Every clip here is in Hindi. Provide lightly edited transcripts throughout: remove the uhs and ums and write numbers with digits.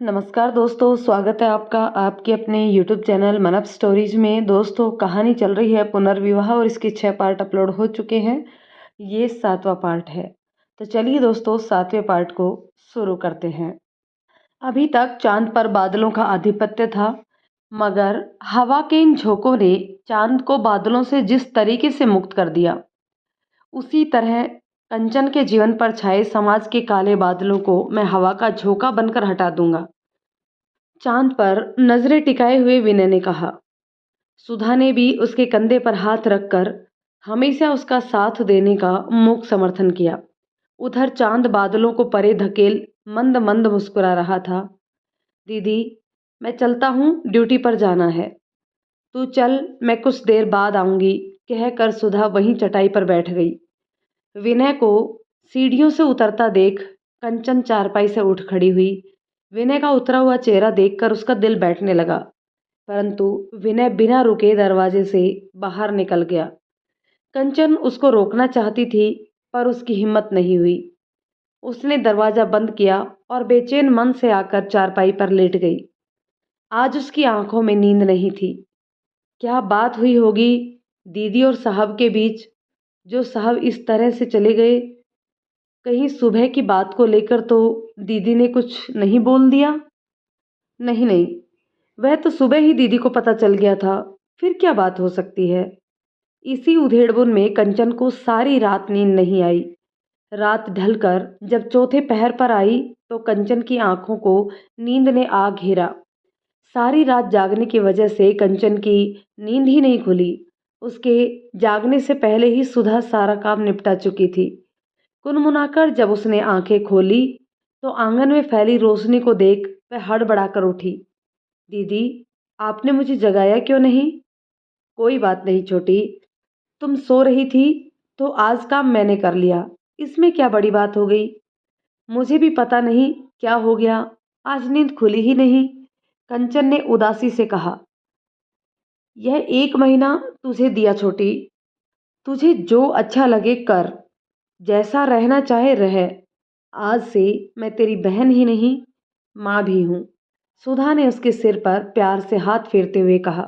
नमस्कार दोस्तों, स्वागत है आपका आपके अपने यूट्यूब चैनल मनप स्टोरीज में। दोस्तों, कहानी चल रही है पुनर्विवाह और इसके 6 पार्ट अपलोड हो चुके हैं। ये 7वां पार्ट है। तो चलिए दोस्तों, 7वें पार्ट को शुरू करते हैं। अभी तक चांद पर बादलों का आधिपत्य था, मगर हवा के इन झोंकों ने चांद को बादलों से जिस तरीके से मुक्त कर दिया, उसी तरह कंचन के जीवन पर छाए समाज के काले बादलों को मैं हवा का झोंका बनकर हटा दूंगा। चांद पर नजरें टिकाए हुए विनय ने कहा। सुधा ने भी उसके कंधे पर हाथ रखकर हमेशा उसका साथ देने का मूक समर्थन किया। उधर चांद बादलों को परे धकेल मंद मंद मुस्कुरा रहा था। दीदी, मैं चलता हूँ, ड्यूटी पर जाना है। तू चल, मैं कुछ देर बाद आऊंगी, कहकर सुधा वहीं चटाई पर बैठ गई। विनय को सीढ़ियों से उतरता देख कंचन चारपाई से उठ खड़ी हुई। विनय का उतरा हुआ चेहरा देखकर उसका दिल बैठने लगा, परंतु विनय बिना रुके दरवाजे से बाहर निकल गया। कंचन उसको रोकना चाहती थी, पर उसकी हिम्मत नहीं हुई। उसने दरवाजा बंद किया और बेचैन मन से आकर चारपाई पर लेट गई। आज उसकी आंखों में नींद नहीं थी। क्या बात हुई होगी दीदी और साहब के बीच, जो साहब इस तरह से चले गए? कहीं सुबह की बात को लेकर तो दीदी ने कुछ नहीं बोल दिया? नहीं नहीं, वह तो सुबह ही दीदी को पता चल गया था। फिर क्या बात हो सकती है? इसी उधेड़बुन में कंचन को सारी रात नींद नहीं आई। रात ढलकर जब चौथे पहर पर आई तो कंचन की आंखों को नींद ने आ घेरा। सारी रात जागने की वजह से कंचन की नींद ही नहीं खुली। उसके जागने से पहले ही सुधा सारा काम निपटा चुकी थी। कुनमुनाकर जब उसने आंखें खोली तो आंगन में फैली रोशनी को देख वह हड़बड़ाकर उठी। दीदी, आपने मुझे जगाया क्यों नहीं? कोई बात नहीं छोटी, तुम सो रही थी तो आज काम मैंने कर लिया, इसमें क्या बड़ी बात हो गई? मुझे भी पता नहीं क्या हो गया, आज नींद खुली ही नहीं। कंचन ने उदासी से कहा। यह 1 महीना तुझे दिया छोटी, तुझे जो अच्छा लगे कर, जैसा रहना चाहे रह। आज से मैं तेरी बहन ही नहीं, माँ भी हूँ। सुधा ने उसके सिर पर प्यार से हाथ फेरते हुए कहा।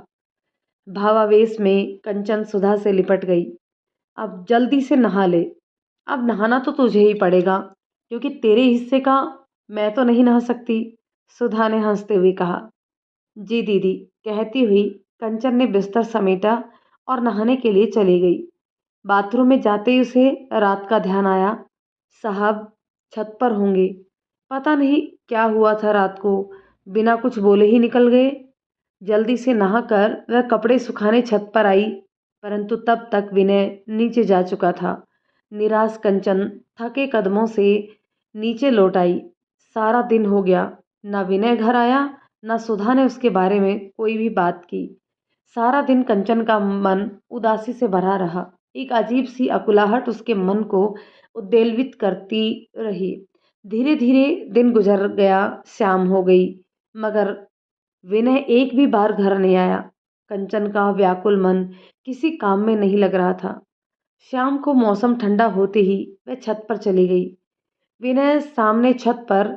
भावावेश में कंचन सुधा से लिपट गई। अब जल्दी से नहा ले। अब नहाना तो तुझे ही पड़ेगा, क्योंकि तेरे हिस्से का मैं तो नहीं नहा सकती, सुधा ने हंसते हुए कहा। जी दीदी, कहती हुई कंचन ने बिस्तर समेटा और नहाने के लिए चली गई। बाथरूम में जाते ही उसे रात का ध्यान आया। साहब छत पर होंगे, पता नहीं क्या हुआ था रात को, बिना कुछ बोले ही निकल गए। जल्दी से नहाकर वह कपड़े सुखाने छत पर आई, परंतु तब तक विनय नीचे जा चुका था। निराश कंचन थके कदमों से नीचे लौट आई। सारा दिन हो गया, न विनय घर आया, न सुधा ने उसके बारे में कोई भी बात की। सारा दिन कंचन का मन उदासी से भरा रहा। एक अजीब सी अकुलाहट उसके मन को उद्वेलित करती रही। धीरे धीरे दिन गुजर गया, शाम हो गई, मगर विनय एक भी बार घर नहीं आया। कंचन का व्याकुल मन किसी काम में नहीं लग रहा था। शाम को मौसम ठंडा होते ही वह छत पर चली गई। विनय सामने छत पर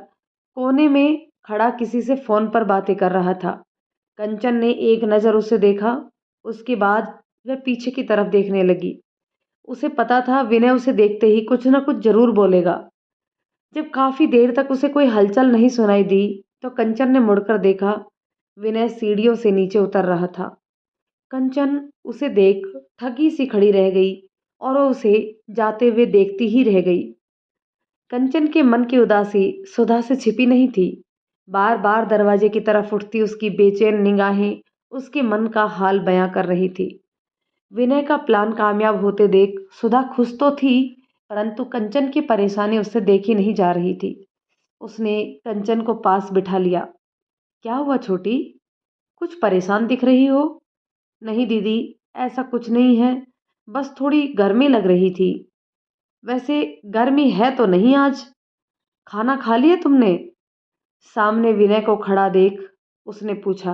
कोने में खड़ा किसी से फोन पर बातें कर रहा था। कंचन ने एक नज़र उसे देखा, उसके बाद वह पीछे की तरफ देखने लगी। उसे पता था विनय उसे देखते ही कुछ न कुछ जरूर बोलेगा। जब काफी देर तक उसे कोई हलचल नहीं सुनाई दी तो कंचन ने मुड़कर देखा। विनय सीढ़ियों से नीचे उतर रहा था। कंचन उसे देख थकी सी खड़ी रह गई और वो उसे जाते हुए देखती ही रह गई। कंचन के मन की उदासी सुधा से छिपी नहीं थी। बार बार दरवाजे की तरफ उठती उसकी बेचैन निगाहें उसके मन का हाल बयां कर रही थी। विनय का प्लान कामयाब होते देख सुधा खुश तो थी, परंतु कंचन की परेशानी उससे देखी नहीं जा रही थी। उसने कंचन को पास बिठा लिया। क्या हुआ छोटी, कुछ परेशान दिख रही हो? नहीं दीदी, ऐसा कुछ नहीं है, बस थोड़ी गर्मी लग रही थी। वैसे गर्मी है तो नहीं आज। खाना खा लिया तुमने? सामने विनय को खड़ा देख उसने पूछा।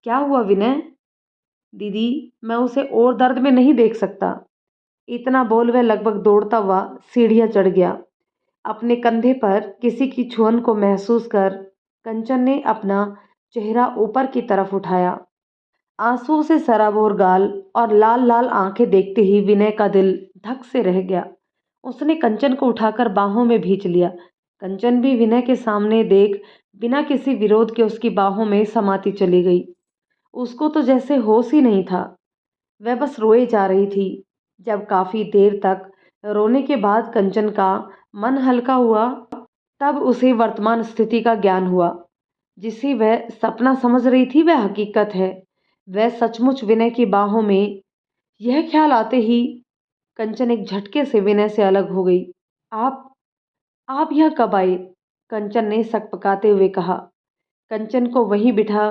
क्या हुआ विनय? दीदी, मैं उसे और दर्द में नहीं देख सकता। इतना बोल वह लगभग दौड़ता हुआ सीढ़ियां चढ़ गया। अपने कंधे पर किसी की छुअन को महसूस कर कंचन ने अपना चेहरा ऊपर की तरफ उठाया। आंसुओं से सराबोर गाल और लाल लाल आंखें देखते ही विनय का दिल धक से रह गया। उसने कंचन को उठाकर बाहों में भींच लिया। कंचन भी विनय के सामने देख बिना किसी विरोध के उसकी बाहों में समाती चली गई। उसको तो जैसे होश ही नहीं था, वह बस रोए जा रही थी। जब काफी देर तक रोने के बाद कंचन का मन हल्का हुआ, तब उसे वर्तमान स्थिति का ज्ञान हुआ। जिसे वह सपना समझ रही थी वह हकीकत है। वह सचमुच विनय की बाहों में। यह ख्याल आते ही कंचन एक झटके से विनय से अलग हो गई। आप आप यहाँ कब आए? कंचन ने सकपकाते हुए कहा। कंचन को वहीं बिठा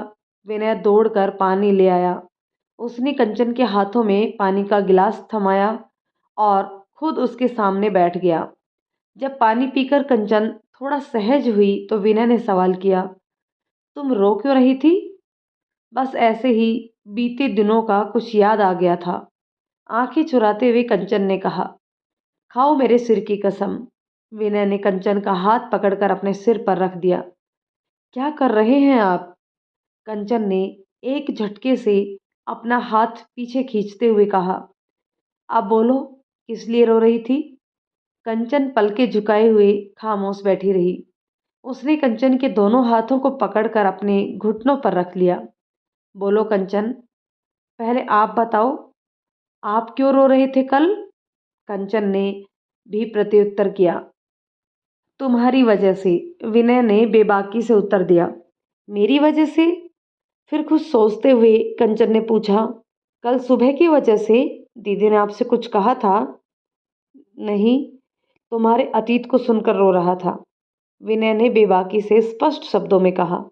विनय दौड़कर पानी ले आया। उसने कंचन के हाथों में पानी का गिलास थमाया और खुद उसके सामने बैठ गया। जब पानी पीकर कंचन थोड़ा सहज हुई तो विनय ने सवाल किया, तुम रो क्यों रही थी? बस ऐसे ही, बीते दिनों का कुछ याद आ गया था। आंखें चुराते हुए कंचन ने कहा। खाओ मेरे सिर की कसम। विनय ने कंचन का हाथ पकड़कर अपने सिर पर रख दिया। क्या कर रहे हैं आप? कंचन ने एक झटके से अपना हाथ पीछे खींचते हुए कहा। अब बोलो, किस लिए रो रही थी? कंचन पलके झुकाए हुए खामोश बैठी रही। उसने कंचन के दोनों हाथों को पकड़कर अपने घुटनों पर रख लिया। बोलो कंचन, पहले आप बताओ, आप क्यों रो रहे थे कल? कंचन ने भी प्रत्युत्तर किया। तुम्हारी वजह से, विनय ने बेबाकी से उत्तर दिया। मेरी वजह से? फिर कुछ सोचते हुए कंचन ने पूछा, कल सुबह की वजह से? दीदी ने आपसे कुछ कहा था? नहीं, तुम्हारे अतीत को सुनकर रो रहा था, विनय ने बेबाकी से स्पष्ट शब्दों में कहा।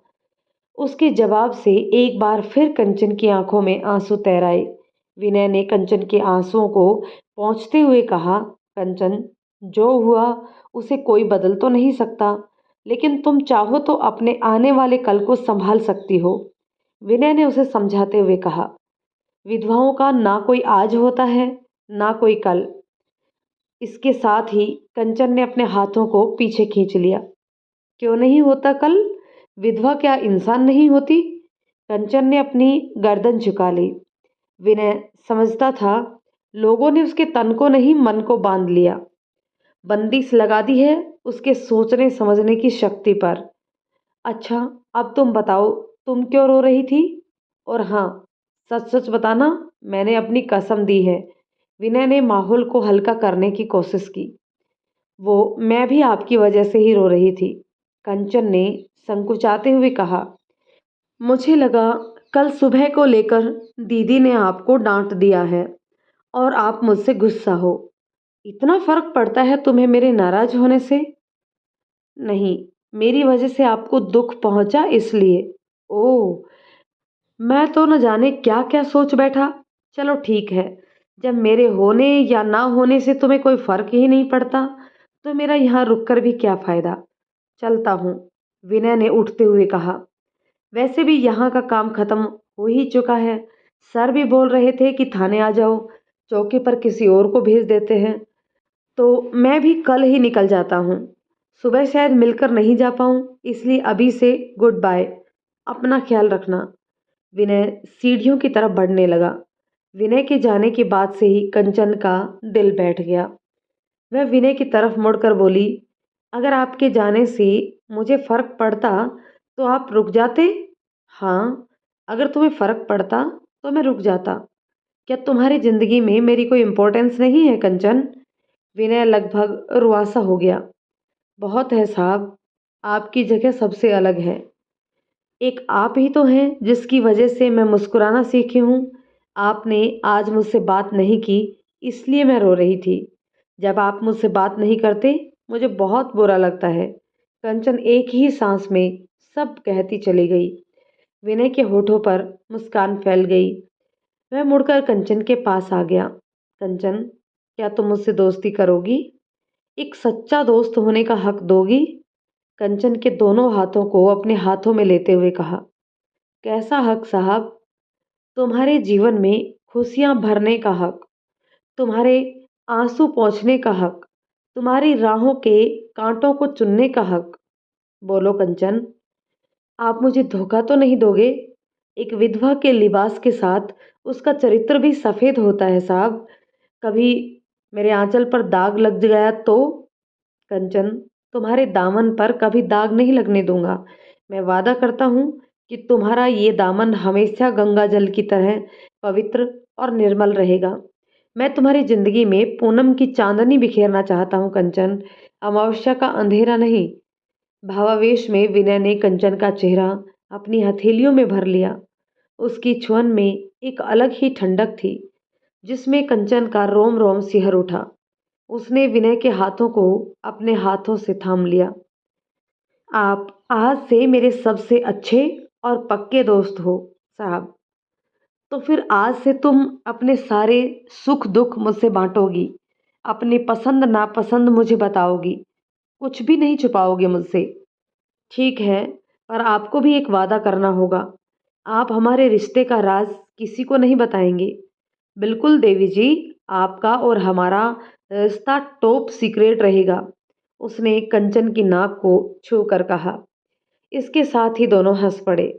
उसके जवाब से एक बार फिर कंचन की आंखों में आंसू तैर आए। विनय ने कंचन के आंसुओं को पोंछते हुए कहा, कंचन, जो हुआ उसे कोई बदल तो नहीं सकता, लेकिन तुम चाहो तो अपने आने वाले कल को संभाल सकती हो। विनय ने उसे समझाते हुए कहा, विधवाओं का ना कोई आज होता है, ना कोई कल। इसके साथ ही कंचन ने अपने हाथों को पीछे खींच लिया। क्यों नहीं होता कल? विधवा क्या इंसान नहीं होती? कंचन ने अपनी गर्दन झुका ली। विनय समझता था लोगों ने उसके तन को नहीं मन को बांध लिया, बंदिश लगा दी है उसके सोचने समझने की शक्ति पर। अच्छा, अब तुम बताओ, तुम क्यों रो रही थी? और हाँ, सच सच बताना, मैंने अपनी कसम दी है। विनय ने माहौल को हल्का करने की कोशिश की। मैं भी आपकी वजह से ही रो रही थी, कंचन ने संकुचाते हुए कहा। मुझे लगा कल सुबह को लेकर दीदी ने आपको डांट दिया है और आप मुझसे गुस्सा हो। इतना फर्क पड़ता है तुम्हें मेरे नाराज होने से? नहीं, मेरी वजह से आपको दुख पहुंचा इसलिए। ओह, मैं तो न जाने क्या क्या सोच बैठा। चलो ठीक है, जब मेरे होने या ना होने से तुम्हें कोई फर्क ही नहीं पड़ता तो मेरा यहाँ रुक कर भी क्या फायदा। चलता हूँ, विनय ने उठते हुए कहा। वैसे भी यहाँ का काम खत्म हो ही चुका है। सर भी बोल रहे थे कि थाने आ जाओ, चौकी पर किसी और को भेज देते हैं। तो मैं भी कल ही निकल जाता हूँ। सुबह शायद मिलकर नहीं जा पाऊँ, इसलिए अभी से गुड बाय। अपना ख्याल रखना। विनय सीढ़ियों की तरफ बढ़ने लगा। विनय के जाने के बाद से ही कंचन का दिल बैठ गया। वह विनय की तरफ मुड़कर बोली, अगर आपके जाने से मुझे फर्क पड़ता तो आप रुक जाते? हाँ, अगर तुम्हें फर्क पड़ता तो मैं रुक जाता। क्या तुम्हारी जिंदगी में मेरी कोई इम्पोर्टेंस नहीं है कंचन? विनय लगभग रुआसा हो गया। बहुत है साहब, आपकी जगह सबसे अलग है। एक आप ही तो हैं जिसकी वजह से मैं मुस्कुराना सीखी हूँ। आपने आज मुझसे बात नहीं की, इसलिए मैं रो रही थी। जब आप मुझसे बात नहीं करते मुझे बहुत बुरा लगता है। कंचन एक ही सांस में सब कहती चली गई। विनय के होठों पर मुस्कान फैल गई। वह मुड़कर कंचन के पास आ गया। कंचन, क्या तुम मुझसे दोस्ती करोगी? एक सच्चा दोस्त होने का हक दोगी? कंचन के दोनों हाथों को अपने हाथों में लेते हुए कहा। कैसा हक साहब? तुम्हारे जीवन में खुशियां भरने का हक, तुम्हारे आंसू पोंछने का हक, तुम्हारी राहों के कांटों को चुनने का हक। बोलो कंचन। आप मुझे धोखा तो नहीं दोगे? एक विधवा के लिबास के साथ उसका चरित्र भी सफ़ेद होता है साहब। कभी मेरे आँचल पर दाग लग गया तो? कंचन, तुम्हारे दामन पर कभी दाग नहीं लगने दूंगा। मैं वादा करता हूँ कि तुम्हारा ये दामन हमेशा गंगा जल की तरह पवित्र और निर्मल रहेगा। मैं तुम्हारी जिंदगी में पूनम की चांदनी बिखेरना चाहता हूँ कंचन, अमावस्या का अंधेरा नहीं। भावावेश में विनय ने कंचन का चेहरा अपनी हथेलियों में भर लिया। उसकी छुअन में एक अलग ही ठंडक थी जिसमें कंचन का रोम रोम सिहर उठा। उसने विनय के हाथों को अपने हाथों से थाम लिया। आप आज से मेरे सबसे अच्छे और पक्के दोस्त हो साहब। तो फिर आज से तुम अपने सारे सुख दुख मुझसे बांटोगी, अपनी पसंद नापसंद मुझे बताओगी, कुछ भी नहीं छुपाओगे मुझसे। ठीक है, पर आपको भी एक वादा करना होगा। आप हमारे रिश्ते का राज किसी को नहीं बताएंगे। बिल्कुल देवी जी, आपका और हमारा रिश्ता टॉप सीक्रेट रहेगा। उसने कंचन की नाक को छूकर कहा। इसके साथ ही दोनों हंस पड़े।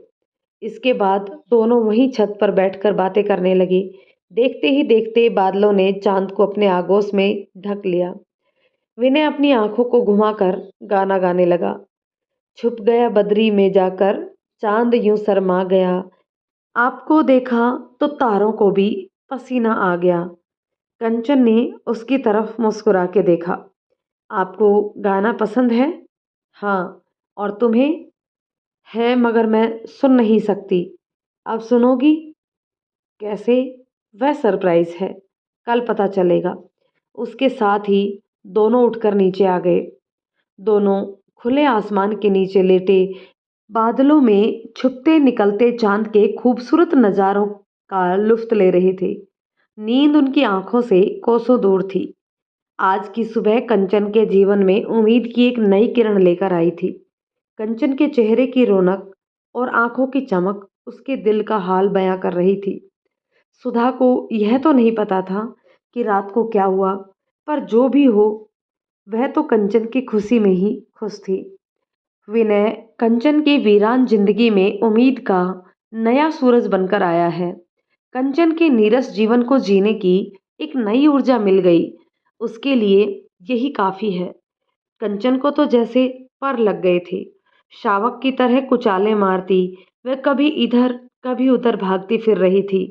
इसके बाद दोनों वहीं छत पर बैठकर बातें करने लगे। देखते ही देखते बादलों ने चांद को अपने आगोश में ढक लिया। विनय अपनी आंखों को घुमाकर गाना गाने लगा। छुप गया बदरी में जाकर, चांद यूं शर्मा गया। आपको देखा तो तारों को भी पसीना आ गया। कंचन ने उसकी तरफ मुस्कुरा के देखा। आपको गाना पसंद है? हाँ। और तुम्हें? है, मगर मैं सुन नहीं सकती। अब सुनोगी? कैसे? वह सरप्राइज है, कल पता चलेगा। उसके साथ ही दोनों उठकर नीचे आ गए। दोनों खुले आसमान के नीचे लेटे बादलों में छुपते निकलते चांद के खूबसूरत नज़ारों का लुत्फ ले रहे थे। नींद उनकी आंखों से कोसों दूर थी। आज की सुबह कंचन के जीवन में उम्मीद की एक नई किरण लेकर आई थी। कंचन के चेहरे की रौनक और आंखों की चमक उसके दिल का हाल बयां कर रही थी। सुधा को यह तो नहीं पता था कि रात को क्या हुआ, पर जो भी हो वह तो कंचन की खुशी में ही खुश थी। विनय कंचन की वीरान जिंदगी में उम्मीद का नया सूरज बनकर आया है। कंचन के नीरस जीवन को जीने की एक नई ऊर्जा मिल गई। उसके लिए यही काफी है। कंचन को तो जैसे पर लग गए थे। शावक की तरह कुचाले मारती वह कभी इधर कभी उधर भागती फिर रही थी।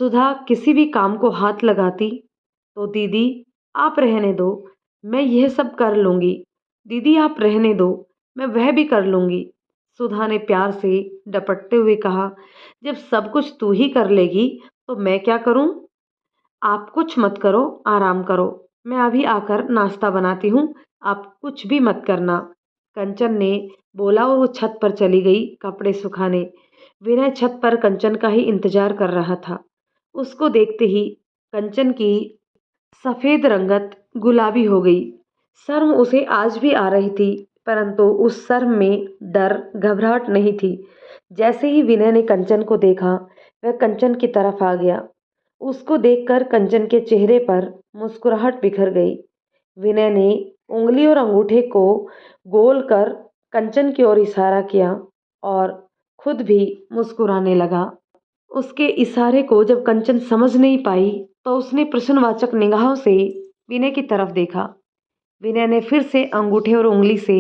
सुधा किसी भी काम को हाथ लगाती तो दीदी आप रहने दो, मैं यह सब कर लूंगी। दीदी आप रहने दो, मैं वह भी कर लूंगी। सुधा ने प्यार से डपटते हुए कहा। जब सब कुछ तू ही कर लेगी तो मैं क्या करूं? आप कुछ मत करो, आराम करो। मैं अभी आकर नाश्ता बनाती हूँ, आप कुछ भी मत करना। कंचन ने बोला और वो छत पर चली गई कपड़े सुखाने। विनय छत पर कंचन का ही इंतजार कर रहा था। उसको देखते ही कंचन की सफेद रंगत गुलाबी हो गई। शर्म उसे आज भी आ रही थी, परंतु उस शर्म में डर घबराहट नहीं थी। जैसे ही विनय ने कंचन को देखा वह कंचन की तरफ आ गया। उसको देखकर कंचन के चेहरे पर मुस्कुराहट बिखर गई। विनय ने उंगली और अंगूठे को गोल कर कंचन की ओर इशारा किया और खुद भी मुस्कुराने लगा। उसके इशारे को जब कंचन समझ नहीं पाई तो उसने प्रश्नवाचक निगाहों से विनय की तरफ देखा। विनय ने फिर से अंगूठे और उंगली से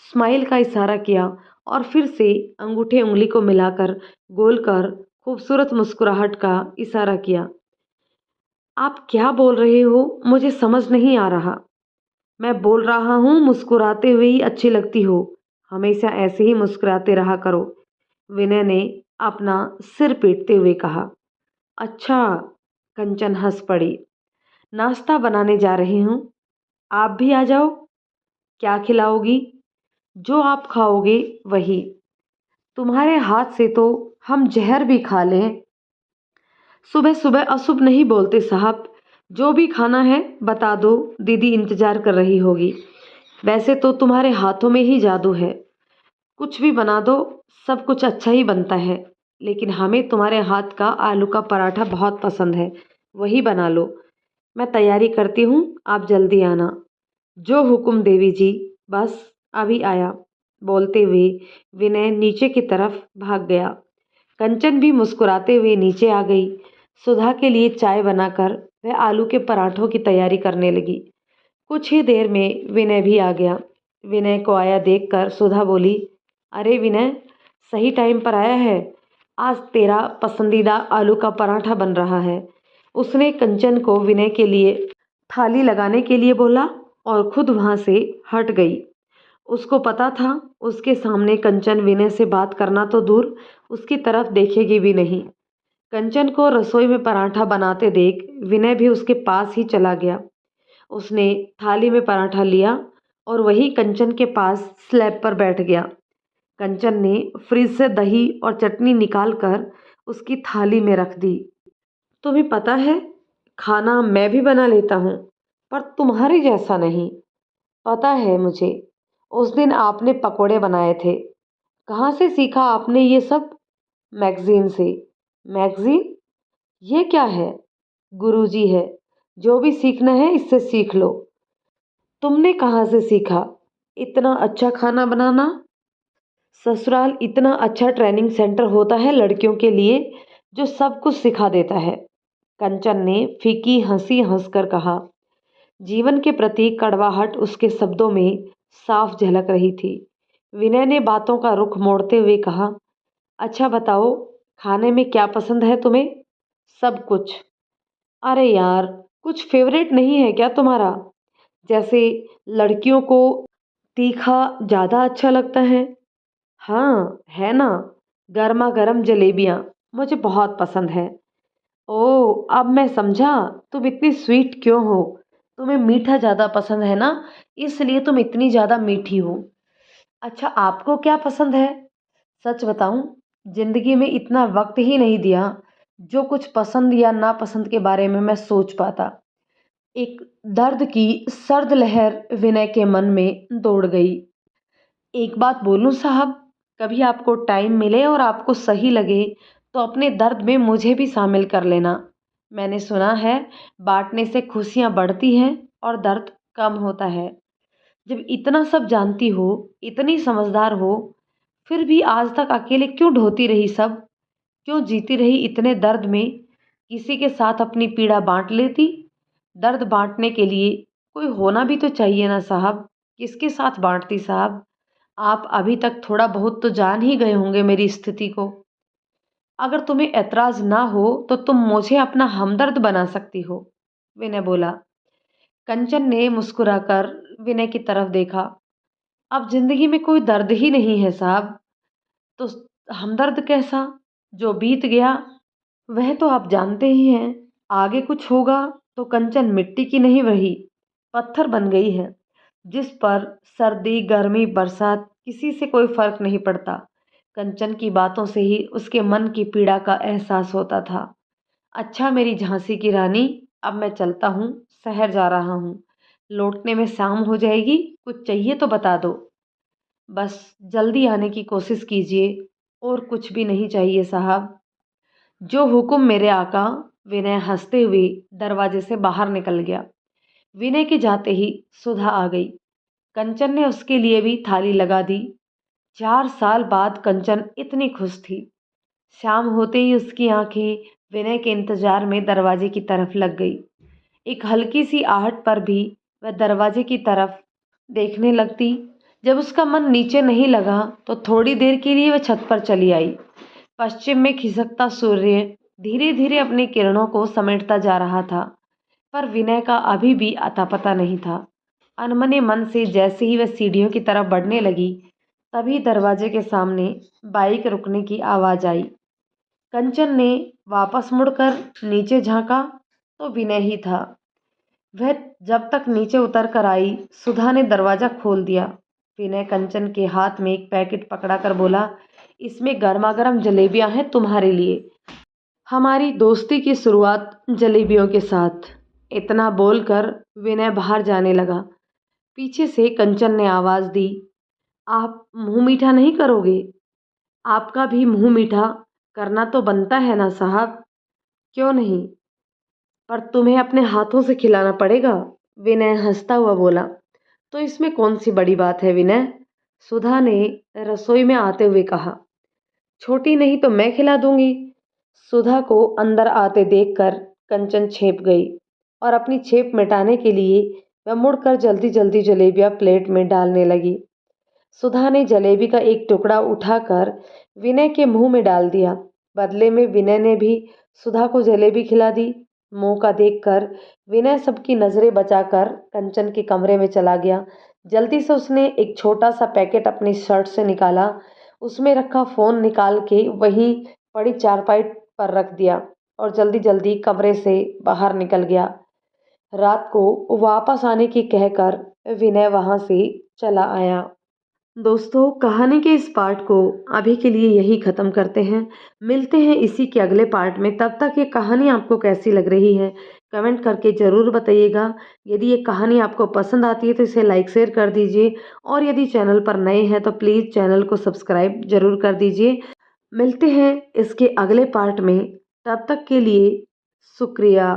स्माइल का इशारा किया और फिर से अंगूठे उंगली को मिलाकर गोल कर खूबसूरत मुस्कुराहट का इशारा किया। आप क्या बोल रहे हो, मुझे समझ नहीं आ रहा। मैं बोल रहा हूँ मुस्कुराते हुए ही अच्छी लगती हो, हमेशा ऐसे ही मुस्कुराते रहा करो। विनय ने अपना सिर पीटते हुए कहा। अच्छा, कंचन हंस पड़ी। नाश्ता बनाने जा रही हूँ, आप भी आ जाओ। क्या खिलाओगी? जो आप खाओगे वही। तुम्हारे हाथ से तो हम जहर भी खा लें। सुबह सुबह अशुभ नहीं बोलते साहब। जो भी खाना है बता दो, दीदी इंतजार कर रही होगी। वैसे तो तुम्हारे हाथों में ही जादू है, कुछ भी बना दो, सब कुछ अच्छा ही बनता है। लेकिन हमें तुम्हारे हाथ का आलू का पराठा बहुत पसंद है, वही बना लो। मैं तैयारी करती हूँ, आप जल्दी आना। जो हुक्म देवी जी, बस अभी आया। बोलते हुए विनय नीचे की तरफ भाग गया। कंचन भी मुस्कुराते हुए नीचे आ गई। सुधा के लिए चाय बनाकर वह आलू के पराठों की तैयारी करने लगी। कुछ ही देर में विनय भी आ गया। विनय को आया देखकर सुधा बोली, अरे विनय, सही टाइम पर आया है। आज तेरा पसंदीदा आलू का पराठा बन रहा है। उसने कंचन को विनय के लिए थाली लगाने के लिए बोला और खुद वहां से हट गई। उसको पता था उसके सामने कंचन विनय से बात करना तो दूर, उसकी तरफ देखेगी भी नहीं। कंचन को रसोई में पराठा बनाते देख विनय भी उसके पास ही चला गया। उसने थाली में पराठा लिया और वही कंचन के पास स्लैब पर बैठ गया। कंचन ने फ्रिज से दही और चटनी निकाल कर उसकी थाली में रख दी। तुम्हें पता है, खाना मैं भी बना लेता हूँ, पर तुम्हारे जैसा नहीं। पता है मुझे, उस दिन आपने पकोड़े बनाए थे। कहाँ से सीखा आपने ये सब? मैगजीन से। मैगजीन? ये क्या है? गुरुजी है। जो भी सीखना है इससे सीख लो। तुमने कहाँ से सीखा इतना अच्छा खाना बनाना? ससुराल इतना अच्छा ट्रेनिंग सेंटर होता है लड़कियों के लिए, जो सब कुछ सिखा देता है। कंचन ने फीकी हंसी हंसकर कहा। जीवन के प्रति कड़वाहट उसके शब्दों में साफ झलक रही थी। विनय ने बातों का रुख मोड़ते हुए कहा, अच्छा बताओ, खाने में क्या पसंद है तुम्हें? सब कुछ। अरे यार, कुछ फेवरेट नहीं है क्या तुम्हारा? जैसे लड़कियों को तीखा ज़्यादा अच्छा लगता है। हाँ, है ना। गर्मा गर्म जलेबियाँ मुझे बहुत पसंद है। ओह, अब मैं समझा तुम इतनी स्वीट क्यों हो। तुम्हें मीठा ज़्यादा पसंद है ना, इसलिए तुम इतनी ज़्यादा मीठी हो। अच्छा, आपको क्या पसंद है? सच बताऊं, जिंदगी में इतना वक्त ही नहीं दिया जो कुछ पसंद या नापसंद के बारे में मैं सोच पाता। एक दर्द की सर्द लहर विनय के मन में दौड़ गई। एक बात बोलूं साहब, कभी आपको टाइम मिले और आपको सही लगे तो अपने दर्द में मुझे भी शामिल कर लेना। मैंने सुना है बांटने से खुशियां बढ़ती हैं और दर्द कम होता है। जब इतना सब जानती हो, इतनी समझदार हो, फिर भी आज तक अकेले क्यों ढोती रही सब? क्यों जीती रही इतने दर्द में? किसी के साथ अपनी पीड़ा बांट लेती। दर्द बांटने के लिए कोई होना भी तो चाहिए ना साहब। किसके साथ बांटती साहब? आप अभी तक थोड़ा बहुत तो जान ही गए होंगे मेरी स्थिति को। अगर तुम्हें ऐतराज ना हो तो तुम मुझे अपना हमदर्द बना सकती हो, विनय बोला। कंचन ने मुस्कुराकर विनय की तरफ देखा। अब जिंदगी में कोई दर्द ही नहीं है साहब, तो हमदर्द कैसा? जो बीत गया वह तो आप जानते ही हैं। आगे कुछ होगा तो कंचन मिट्टी की नहीं रही, पत्थर बन गई है, जिस पर सर्दी गर्मी बरसात किसी से कोई फर्क नहीं पड़ता। कंचन की बातों से ही उसके मन की पीड़ा का एहसास होता था। अच्छा मेरी झांसी की रानी, अब मैं चलता हूँ, शहर जा रहा हूँ। लौटने में शाम हो जाएगी, कुछ चाहिए तो बता दो। बस जल्दी आने की कोशिश कीजिए, और कुछ भी नहीं चाहिए साहब। जो हुक्म मेरे आका। विनय हंसते हुए दरवाजे से बाहर निकल गया। विनय के जाते ही सुधा आ गई। कंचन ने उसके लिए भी थाली लगा दी। 4 साल बाद कंचन इतनी खुश थी। शाम होते ही उसकी आंखें विनय के इंतजार में दरवाजे की तरफ लग गई। एक हल्की सी आहट पर भी वह दरवाजे की तरफ देखने लगती। जब उसका मन नीचे नहीं लगा तो थोड़ी देर के लिए वह छत पर चली आई। पश्चिम में खिसकता सूर्य धीरे धीरे अपनी किरणों को समेटता जा रहा था, पर विनय का अभी भी अता पता नहीं था। अनमने मन से जैसे ही वह सीढ़ियों की तरफ बढ़ने लगी, तभी दरवाजे के सामने बाइक रुकने की आवाज़ आई। कंचन ने वापस मुड़कर नीचे झांका तो विनय ही था। वह जब तक नीचे उतर कर आई, सुधा ने दरवाज़ा खोल दिया। विनय कंचन के हाथ में एक पैकेट पकड़ाकर बोला, इसमें गर्मा गर्म जलेबियां हैं तुम्हारे लिए। हमारी दोस्ती की शुरुआत जलेबियों के साथ। इतना बोलकर विनय बाहर जाने लगा। पीछे से कंचन ने आवाज़ दी, आप मुंह मीठा नहीं करोगे? आपका भी मुंह मीठा करना तो बनता है ना साहब। क्यों नहीं, पर तुम्हें अपने हाथों से खिलाना पड़ेगा, विनय हंसता हुआ बोला। तो इसमें कौन सी बड़ी बात है विनय? सुधा ने रसोई में आते हुए कहा। छोटी नहीं तो मैं खिला दूंगी। सुधा को अंदर आते देखकर कंचन छेप गई और अपनी छेप मिटाने के लिए वह मुड़कर जल्दी जल्दी जलेबियां प्लेट में डालने लगी। सुधा ने जलेबी का एक टुकड़ा उठाकर विनय के मुंह में डाल दिया। बदले में विनय ने भी सुधा को जलेबी खिला दी। मौका देखकर विनय सबकी नजरें बचाकर कंचन के कमरे में चला गया। जल्दी से उसने एक छोटा सा पैकेट अपनी शर्ट से निकाला। उसमें रखा फोन निकाल के वहीं पड़ी चारपाई पर रख दिया और जल्दी जल्दी कमरे से बाहर निकल गया। रात को वापस आने की कहकर विनय वहां से चला आया। दोस्तों, कहानी के इस पार्ट को अभी के लिए यही ख़त्म करते हैं। मिलते हैं इसी के अगले पार्ट में। तब तक ये कहानी आपको कैसी लग रही है कमेंट करके ज़रूर बताइएगा। यदि ये कहानी आपको पसंद आती है तो इसे लाइक शेयर कर दीजिए और यदि चैनल पर नए हैं तो प्लीज़ चैनल को सब्सक्राइब ज़रूर कर दीजिए। मिलते हैं इसके अगले पार्ट में। तब तक के लिए शुक्रिया।